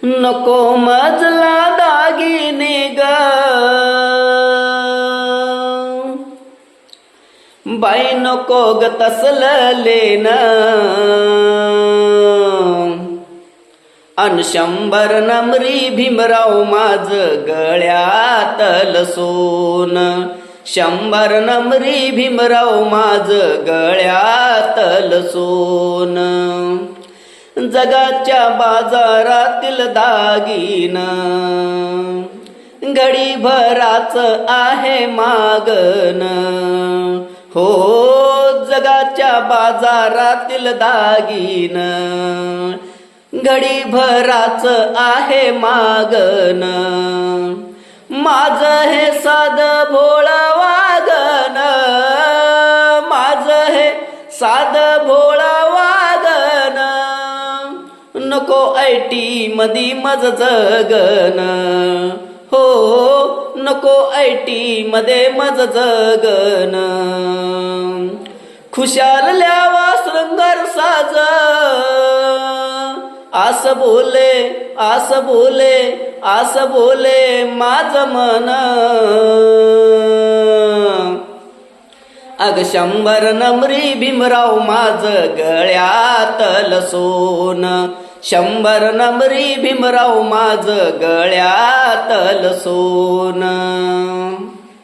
नको मजला दागिने ग बाई नको ग तसलं लेन अन 100 नमरी भीमराव माझ गळ्यातल सोन 100 नमरी भीमराव माझ गळ्यातल सोन जगाच्या बाजारातील दागिन घडीभराच आहे मागन हो जगाच्या बाजारातील दागिन घडीभराच आहे मागन माझं हे साध भोळ वागन माझं हे साध भोळ वागन नको ऐटी मधी मज जगन हो नको ऐटी मध्ये मज जगन खुशाल ल्यावा शृंगार साज आस बोले माझ मन अग 100 नमरी भीमराव माझ गळ्यातल सोन 100 नमरी भीमराव माझ गळ्यातल सोन